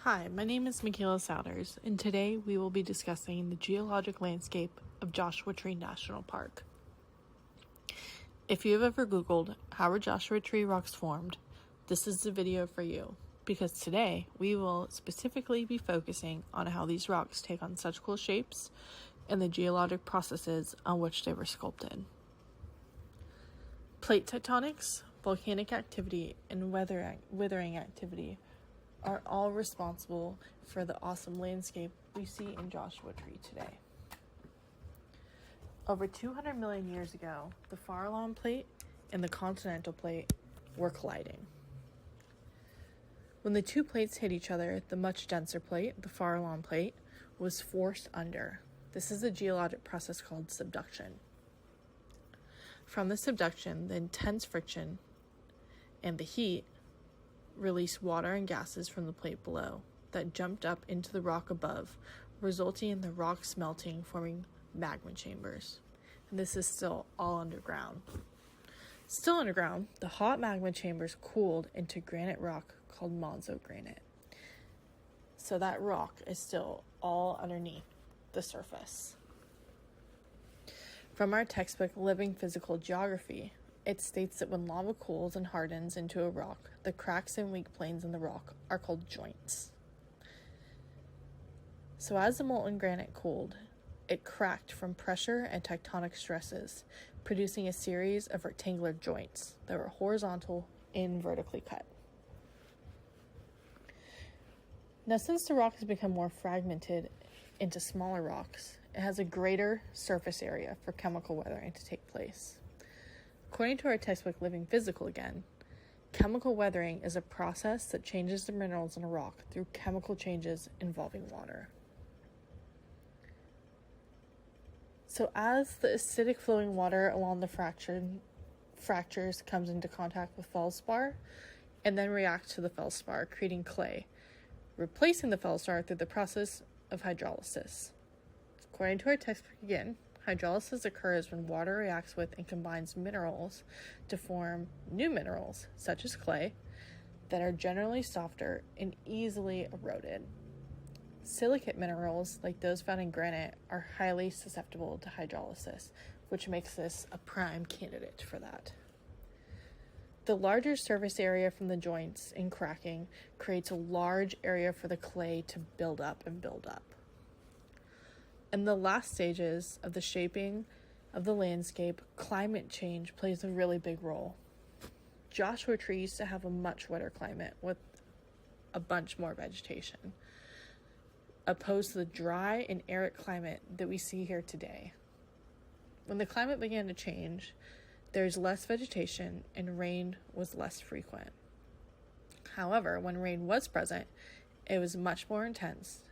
Hi, my name is Michaela Souders, and today we will be discussing the geologic landscape of Joshua Tree National Park. If you have ever Googled how are Joshua Tree rocks formed, this is the video for you, because today we will specifically be focusing on how these rocks take on such cool shapes and the geologic processes on which they were sculpted. Plate tectonics, volcanic activity, and withering activity are all responsible for the awesome landscape we see in Joshua Tree today. Over 200 million years ago, the Farallon Plate and the Continental Plate were colliding. When the two plates hit each other, the much denser plate, the Farallon Plate, was forced under. This is a geologic process called subduction. From the subduction, the intense friction and the heat released water and gases from the plate below that jumped up into the rock above, resulting in the rock smelting, forming magma chambers. And this is still all underground. Still underground, the hot magma chambers cooled into granite rock called Monzo granite. So that rock is still all underneath the surface. From our textbook, Living Physical Geography, it states that when lava cools and hardens into a rock, the cracks and weak planes in the rock are called joints. So as the molten granite cooled, it cracked from pressure and tectonic stresses, producing a series of rectangular joints that were horizontal and vertically cut. Now, since the rock has become more fragmented into smaller rocks, it has a greater surface area for chemical weathering to take place. According to our textbook, Living Physical again, chemical weathering is a process that changes the minerals in a rock through chemical changes involving water. So as the acidic flowing water along the fractures comes into contact with feldspar and then reacts to the feldspar, creating clay, replacing the feldspar through the process of hydrolysis. According to our textbook again, hydrolysis occurs when water reacts with and combines minerals to form new minerals, such as clay, that are generally softer and easily eroded. Silicate minerals, like those found in granite, are highly susceptible to hydrolysis, which makes this a prime candidate for that. The larger surface area from the joints in cracking creates a large area for the clay to build up and build up. In the last stages of the shaping of the landscape, climate change plays a really big role. Joshua Tree used to have a much wetter climate with a bunch more vegetation, opposed to the dry and arid climate that we see here today. When the climate began to change, there's less vegetation and rain was less frequent. However, when rain was present, it was much more intense,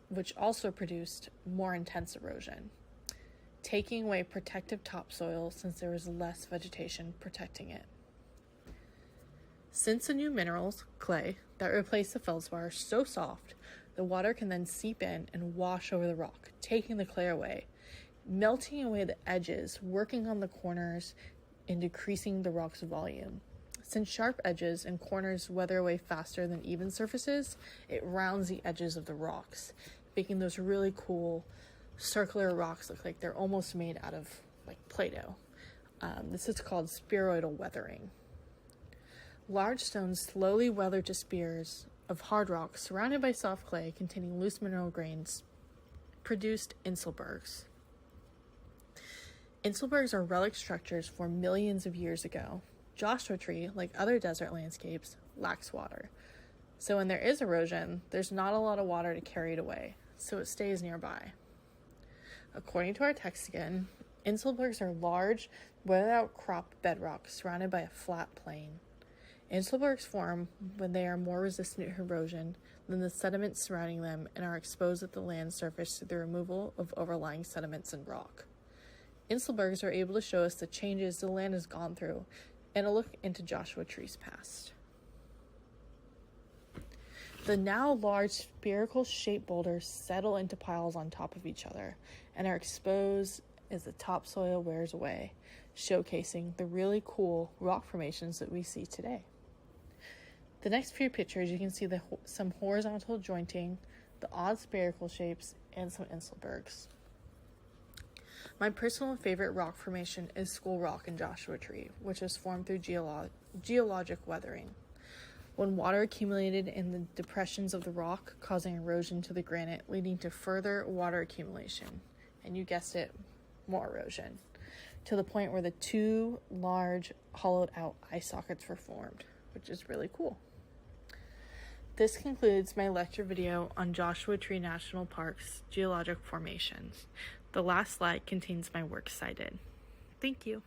which also produced more intense erosion, taking away protective topsoil since there was less vegetation protecting it. Since the new minerals, clay, that replace the feldspar are so soft, the water can then seep in and wash over the rock, taking the clay away, melting away the edges, working on the corners, and decreasing the rock's volume. Since sharp edges and corners weather away faster than even surfaces, it rounds the edges of the rocks, making those really cool circular rocks look like they're almost made out of like Play-Doh. This is called spheroidal weathering. Large stones slowly weather to spears of hard rock surrounded by soft clay containing loose mineral grains, produced inselbergs. Inselbergs are relic structures formed millions of years ago. Joshua Tree, like other desert landscapes, lacks water. So when there is erosion, there's not a lot of water to carry it away, so it stays nearby. According to our text again, inselbergs are large, weathered-outcrop bedrock surrounded by a flat plain. Inselbergs form when they are more resistant to erosion than the sediments surrounding them and are exposed at the land surface through the removal of overlying sediments and rock. Inselbergs are able to show us the changes the land has gone through and a look into Joshua Tree's past. The now large spherical shaped boulders settle into piles on top of each other and are exposed as the topsoil wears away, showcasing the really cool rock formations that we see today. The next few pictures, you can see some horizontal jointing, the odd spherical shapes, and some inselbergs. My personal favorite rock formation is Skull Rock in Joshua Tree, which was formed through geologic weathering. When water accumulated in the depressions of the rock, causing erosion to the granite, leading to further water accumulation, and you guessed it, more erosion, to the point where the two large hollowed out eye sockets were formed, which is really cool. This concludes my lecture video on Joshua Tree National Park's geologic formations. The last slide contains my works cited. Thank you.